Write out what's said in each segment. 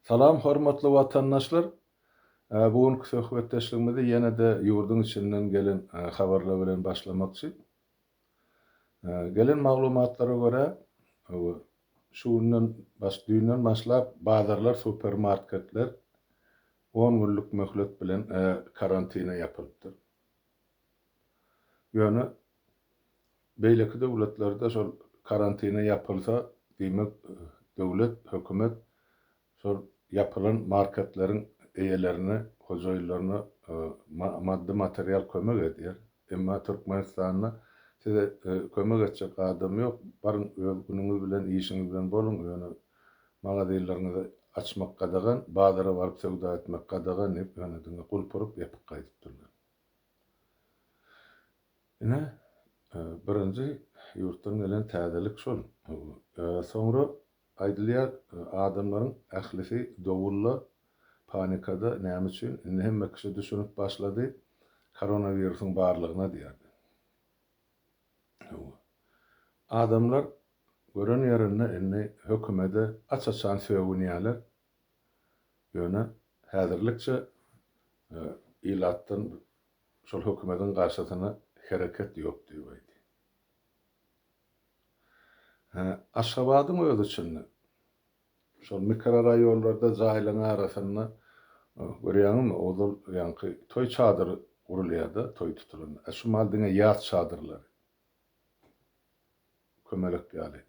Salam hormatly watandaşlar. Bugünkü söhbetdeşligimizde ýene de ýurdun içinden gelen habarlar bilen başlamakçy. Gelen maglumatlara görä düýünden başlap bazarlar, supermarketler 10 günlük möhlet bilen karantina ýapylypdyr. Ýöne beýleki döwletlerde şol karantina ýapylsa, diýmek döwlet, hökümet şol ýapylan marketleriň eýelerini, hojaýlaryna maddi material kömek edýär. Emma Türkmenistanda size kömek etjek adam ýok. Barın öz günüňiz bilen, işiňiz bilen bolun. Ýöne magazylaryňyzy açmakka dagan, bazara baryp söwda etmekkä dagan ýöne diňe gulpurup ýapyp gaýdypdyrlar. Ine birinji ýurtdan gelen täzelik şol. Soňra aýdylýar adamlaryň ählisi dowulla panikada näme üçin? Hemme kişi düşünüp başlady koronawirusyň barlygyna diýerdi. Adamlar gören ýerinde inni hökümete açaçan söwünýärler. Ýöne häzirlikçe ilatdan şol hökümetiň garşysyna hereket ýok diýip. Aşgabatyň özü üçin şol mikroraýonlarda jaýlaryň arasyna görýärmi? Odul ýanky toý çadyry gurulýardy, toý tutulan. Şu maldyňa ýat çadyrlary. Kömelek ýaly.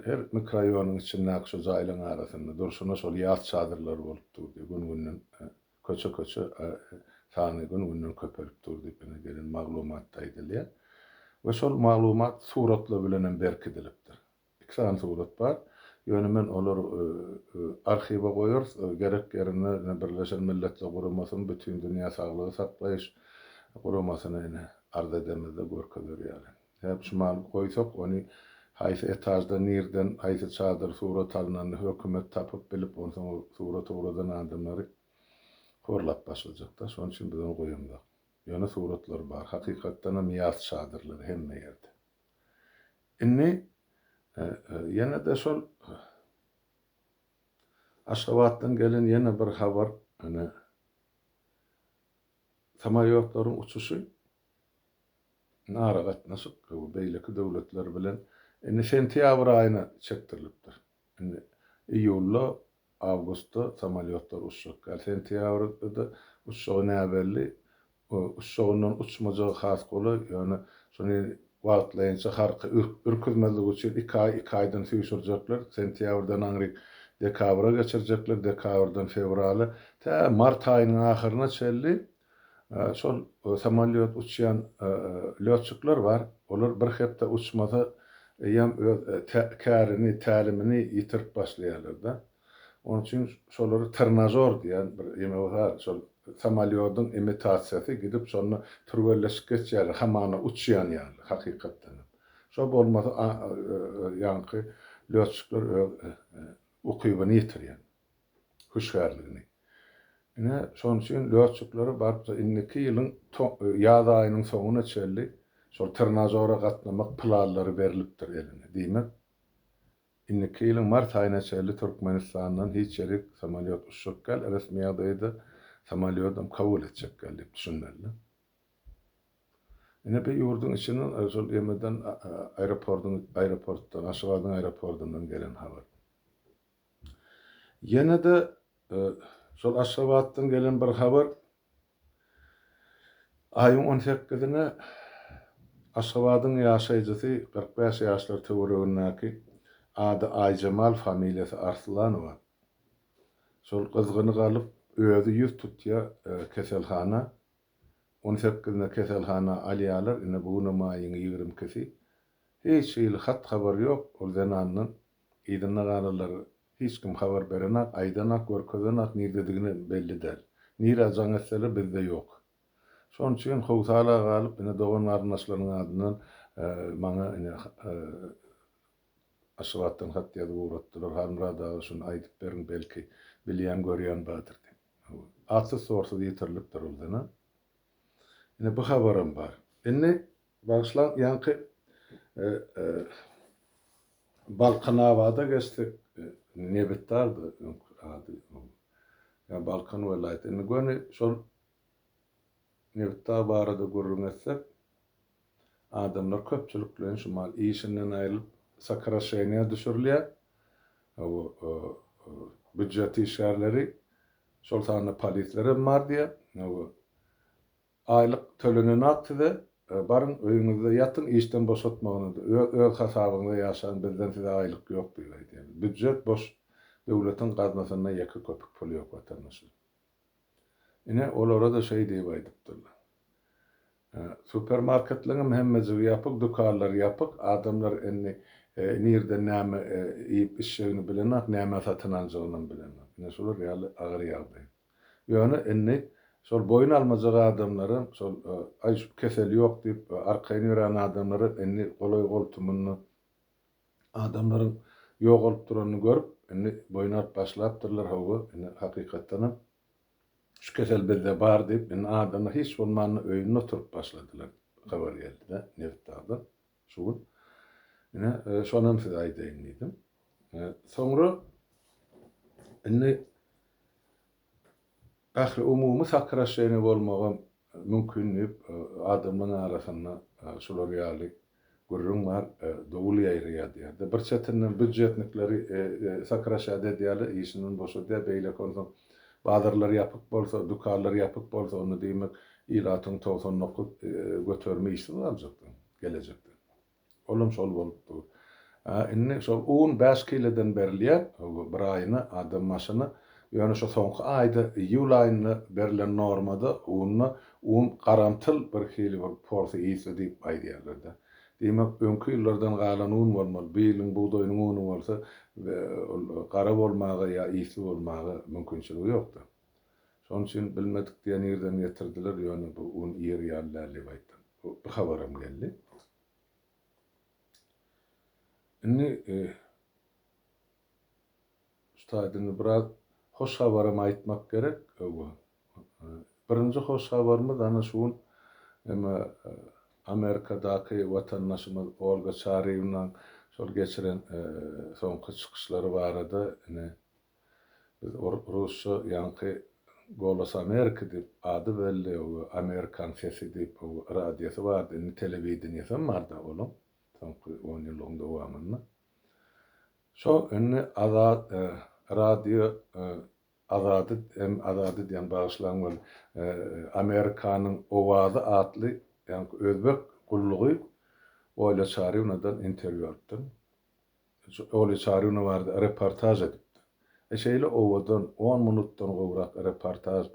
Her mikroraýonyň içinde şu jaýlaryň arasyna durşuna şol ýat çadyrlary bolup durdy. Gün-günden köçe sany gün-günden köpelip durdy. Buna gelen maglumat taýdylýar. Ve şol maglumat suratla bilen berkidilipdir. İki tane surat bar. Ýöne men olar arhiwa goýar, gerek ýerine Birleşen Milletler Guramasynyň bütün dünýä saglygy saklaýyş guramasyny arz edemizde görkezler ýaly. Hep şumal goýsak, ony haýsy etajda nirden haýsy çadyr surat alynan hökümet tapyp bilip onu surat uradan adamlary horlap başlajakda. Şoň üçin biz onu goýamdak. Ýöne suratlar bar. Hakykatdan hem ýat çadyrlary hemme ýerde. Inni ýene de şol Aşgabatdan gelen ýene bir habar, samaýotlaryň uçuşy nara gatnaşyp beýleki döwletler bilen sentýabr aýyna çekdirilipdir. Iýulda, awgustda samaýotlar uçuşak. Sentýabrda uçuşy näberli uçuşyndan uçmajagy has golar. Ýöne şonu wagtlaýynça harky ürküzmezlik üçin 2 aýdan süýşürjekler. Sentýabrdan aňryk dekabra geçirjekler. Dekabrdan fevrala ta mart aýynyň ahyryna çelli şol samalyot uçýan lötçükler bar. Olar bir hepde uçmasa ýam kärini, tälimini ýitirip başlaýarlar da. Onun üçin şolary tırnazor diýen bir ýeme bar. Şol samalyotun imitasiýasy gidip şonu türwelleşip geçýär, hamana uçýan ýaly hakykatdan. Şo bolmasa ýanky lötçükler ukybyny ýitirýär. Huşgarlygyny. Ine şoň üçin lötçükleri barp inniki ýylyň ýaz aýynyň soňuna çelli şol tırnazora gatnamak planlary berilipdir eline. Diýmek inniki ýylyň mart aýyna çelli Türkmenistandan hiç ýerik samalyot uçuşak gel, resmi ýagdaýda samalyodam kabul etjekler diýip düşünýärler. Ine bir ýurdun içinden şol ýemeden aeroportdan, Aşgabatyň aeroportundan gelen habar. Ýene de şol Aşgabatdan gelen bir habar aýyň 18-ine Aşgabatyň ýaşaýjysy 45 ýaşlar töweregindäki ady Aýjamal, familiýasy Arslanova. Şol gyzgyny galyp özü ýüz tutýa keselhana. 18-ine keselhana alýarlar. Ine bugün maýyň 20-si. Hiç hat habar ýok. Ol zananyň ýydyna galarlar. Hiç kim habar berenak, aýdanak, görkezenak nirdedigini belli däl. Nire jaňatçylar bizde ýok. Şoň üçin howsala galyp ine dogan arnaşlaryň adyndan maňa Aşgabatdan hat ýazyp uratdylar. Hanrada şunu aýdyp beriň belki bilýän görýän badyr diýip. Atsy sorsuz ýetirilipdir oldana. Ine bu habarym bar. Inni başlan ýanky Balkanawada geçtik. Nebettardy. adı. Ya Balkan velayeti. Indi göni şol Nevta barada gurrun etsek, adamlar köpçülüklerin şumal işinden ayrılıp Sakara şeýine düşürülýär. O büdjet işgärleri şol tane polislere mar diýe. O aylyk töleneni atdy. Barın öýüňizde ýatyn, işden boşatmagyny, öz hasabyňyza ýaşaň, bizden size aylyk ýok diýdi. Büdjet boş döwletiň gaznasyna ýeke köpük pul ýok watandaşlar. Ine olara da şey diýip aýdypdyrlar. Supermarketleriň hemmesi ýapyk, dukanlar ýapyk, adamlar enni nirde näme iýip işlerini bilenok, näme satyn aljagyny bilenok. Ine şolar ýaly agyr ýagdaý. Ýöne enni şol boyun almajak adamlaryň şol ay şu kesel ýok diýip arkaýyn ýören adamlary enni golay goltumuny adamlaryň ýok bolup duranyny görüp enni boyun alyp başlapdyrlar hawa. Ine hakykatdan şu kesel bizde bar diýip enni adamlar hiç bolmanyny öýüne oturup başladylar. Habar geldi de Nevta'dan. Şu ine şonam size aýdaýyn diýdim. Soňra enni ähli umumy Sakara şeýine bolmagam mümkinlik adamlaryň arasynda şolar ýaly gurrun bar, dowul ýaýrýar. Bir çetinden büdjetnikleri Sakara şäde diýýärler, işiniň boşa beýle konsoň bazarlar ýapyk bolsa, dukanlar ýapyk bolsa, onu diýmek ýylatyň 90 göterme işini aljakdy gelecekde. Olum şol bolupdy. Inni şol 15 kileden berilýär, bir aýyna adam maşyny ýöne şo soňky aýda iýul aýyna berilen normada un garamtyl bir hili bir porsi ýysa diýip aýdýarlar. Demek öňkü ýyllardan galan un bolmaly, beýliň buğdaýynyň unu bolsa gara bolmagy ýa ýysa bolmagy mümkinçiligi ýokdur. Şoň üçin bilmedik diýen ýerden getirdiler, ýöne bu un ýer ýalylar diýip aýtdy. Bu habaram geldi. Inni ustadyny biraz hoş habarym aýtmak gerek. Birinji hoş habarymyz ana şu Amerikadaky watandaşymyz Olga Charyevnaň şol geçiren soňky çykyşlary barada biz Rusça ýanky Golos Amerika diýip ady belli, Amerikan sesi diýip radiosu bardy, telewizionyasy bardy olam. Soňky 10 ýylyň dowamyny. Şo enni azad radio azady diýen bagyşlaryň bol Amerikanyň owazy adly ýani özbek gullugy Olga Charyevnadan interwýu aldyr. Olga Charyevna bardy reportaj edipdi. Şeýle owadan 10 minutdan gowrak reportaj.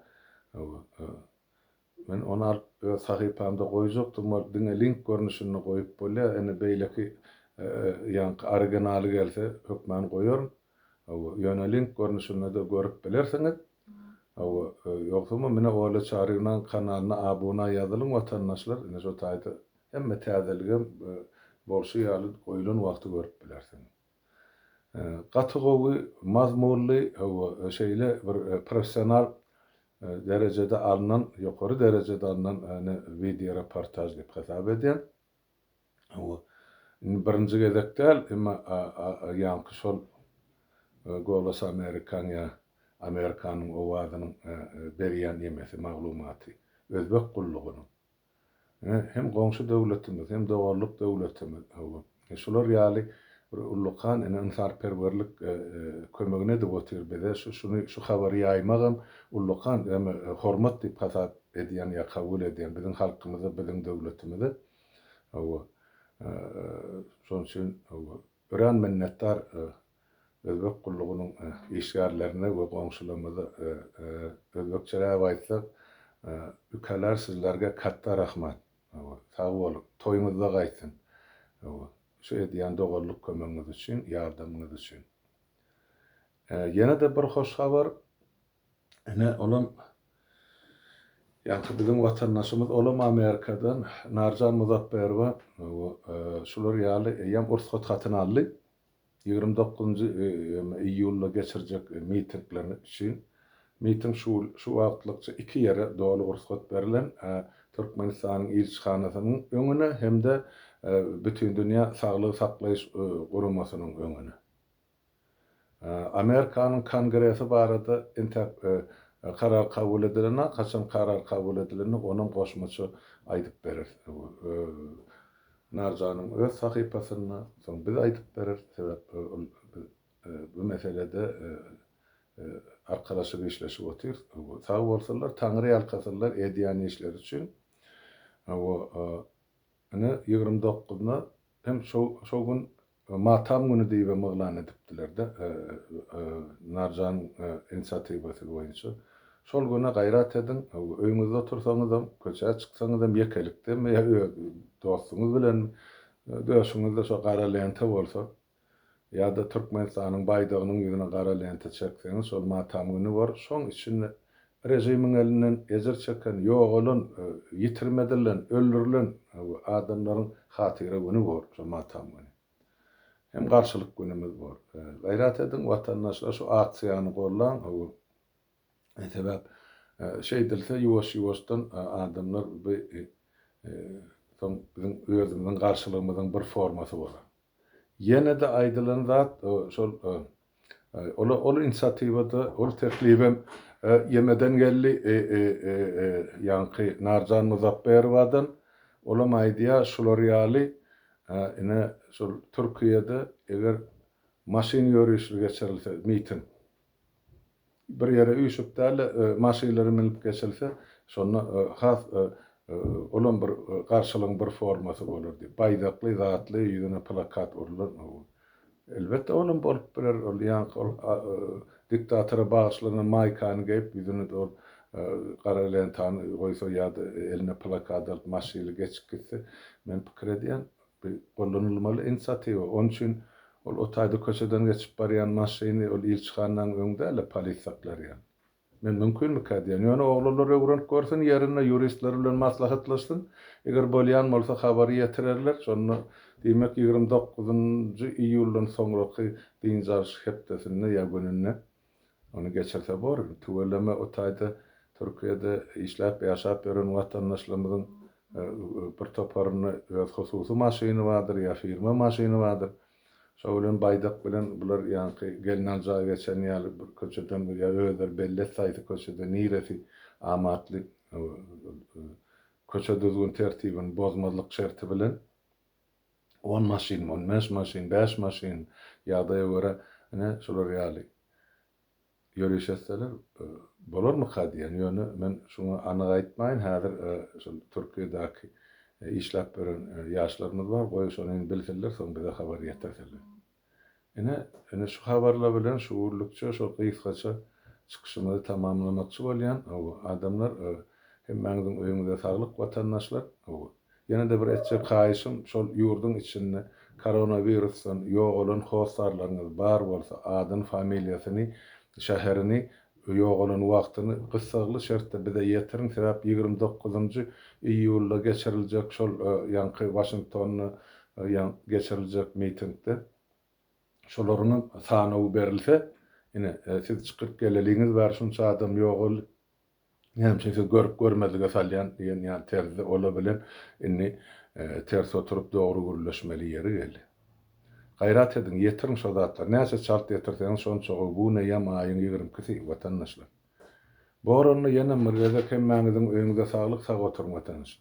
Men onu alyp öz sahypamda goýjakdym, diňe link görnüşini goýup bolýar. Ene beýleki ýani originaly gelse hökmen goýar. Ýöne link görnüşini de görüp bilersiňiz. Ýoksama mene Olga Charyevnaň kanalyna abuna ýazylyň watandaşlar, ene şo taýda hemme täzeligem bolşy ýaly goýulan wagty görüp bilersiňiz. Gatygowy, mazmunly şeýle bir professional derecede alınan, ýokary derecede alınan video reportaj diýip hesap edýän. Birinji gezekde emma ýanky şol Golos Amerikan ýa Amerikanyň owazynyň berýän ýemesi maglumaty, özbek gullugynyň. Hem goňşy döwletimiz, hem dowallyk döwletimiz. Şolar ýaly ullukan ensarperwerlik kömegine de götürip bede şu habary ýaýmagam ullukan hormat diýip hasap edýän ýa kabul edýän biziň halkymyza, biziň döwletimize. Şoň üçin ören minnetdar özbek gullugynyň işgärlerine we goňşularymyza özbekçeläp aýtsak ükeler sizlerge katta rahmat. Sag bolun, toýuňyzda gaýtyn. Şu edýän dogurlyk kömegiňiz üçin, ýardamyňyz üçin. Ýene de bir hoş habar. Ene olam ýa-da bizim watandaşymyz olam Amerikadan Narjan Muzafferowa şular ýaly ýam ursat hatyny aldy. 29 iýulda geçirjek mitingler üçin. Miting şu wagtlykça 2 ýere dowly ursat berilen Türkmenistanyň elçixanasynyň öňüne hemde bütün dünýä saglyk saklaýyş guramasynyň öňüne. Amerikanyň kongresi barada karar kabul edilen, kaçan karar kabul edileni onun goşmaçy aýdyp berer. Narjanyň öz sahypasyna soň biz aýdyp berer. Sebäp bu meselede arkadaşlyk işleşip otyr. Sag bolsalar, taňry ýalkasalar edýän işler üçin. Ene 29-na hem şo gün matam günü diýip myglan edipdiler-de. Narjan inisiatiwasy boýunça. Şol güne gaýrat edin. Öýüňizde otursaňyzam, köçe çyksaňyzam ýekelikde me dostumuz bilen döşüňizde şo gara lente bolsa ýa-da Türkmenistanyň baýdygynyň ýüzüne gara lente çekseňiz, şol matam güni bar. Şoň için rejimiň elinden ejer çeken, ýogalan, ýitirmedilen, öldürilen adamlaryň hatyra güni bar, şo matam güni. Hem garşylyk günimiz bar. Gaýrat edin watandaşlar şu aksiýany gollan, sebäp dilse ýuwaş-ýuwaşdan adamlar bizim özümizin garşylygymyzyň bir formasy bolar. Ýene de aýdylan zat şol ol inisiatiwada, ol teklifem ýemeden geldi ýanky Narjan Muzafferowadan. Olam aýdýa şular ýaly ine şol Türkiýede eger maşyn ýörüşi geçirilse, miting bir ýere üýşüp däl maşynlary minip geçilse, şonu has olan bir garşylygyň bir formasy bolardy. Baýdakly, zatly ýüzüne plakat urulan. Elbetde onuň bolup birer ol diktatora bagyşlanan maýkany geyip ýüzüne ol gara lentany goýsa ýa-da eline plakat alyp maşyny geçip gitse, men pikir edýän bir gollanylmaly inisiatiwa. Onun üçin ol otaýda köçeden geçip barýan maşyny ol ilçihanyň öňünde ele polis saklarýan. Men mümkünmi kadýan? Ýöne oglanlar öwrenip görsen ýerine ýuristler bilen maslahatlaşsyn. Eger bolýan bolsa habary ýetirerler. Şonu diýmek 29-njy iýuldan soňraky diňjar hepdesinde ýa gününe onu geçirse bor. Tuwelleme otaýda Türkiýede işläp ýaşap ýören watandaşlarymyzyň bir toparyny öz hususy maşyny bardyr ýa firma maşyny bardyr. Şoýlan baýdak bilen bular ýanky gelin aljaga geçen ýaly bir köçeden ýa öder bellet saýty köçede niresi amatly köçe düzgün tertibini bozmalyk şerti bilen 10 maşyn, 15 maşyn, 5 maşyn ýa-da ýöre ine şolar ýaly ýörüşetseler bolarmy kadýan? Ýöne men şunu anyk aýtmaýyn. Häzir şu Türkiýedäki işläp beren ýaşlarymyz bar, goýy şonu bilseler, soň bize habar ýetirseler. Ene şu habarlar bilen şu urlukça, şu gysgaça çykyşymyzy tamamlamakçy bolýan adamlar hem meňiň öýüňizde saglyk watandaşlar. Ýene de bir etjek gaýşym şol ýurdun içinde koronavirusdan ýok olan hostarlaryňyz bar bolsa, adyn, familiýasyny, şäherini ýok olan wagtyny gysgaly şertde bize ýetirin. Sebäp 29-njy iýulda geçiriljek şol ýanky Washingtonyň geçiriljek mitingde şolarynyň sanawy berilse, ine siz çykyp geleliňiz bar şunça adam ýok hem siz görüp görmezlige salýan ýa terzi ola bilen inni ters oturup dogry gürleşmeli ýeri geldi. Gaýrat edin, ýetirin şo zatlar. Näçe çart ýetirseňiz şonça bu ne ýam aýyň 22-si watandaşlar. Bu oranda ýene mirgede hem meňiň öňüňde saglyk sag oturmatanys.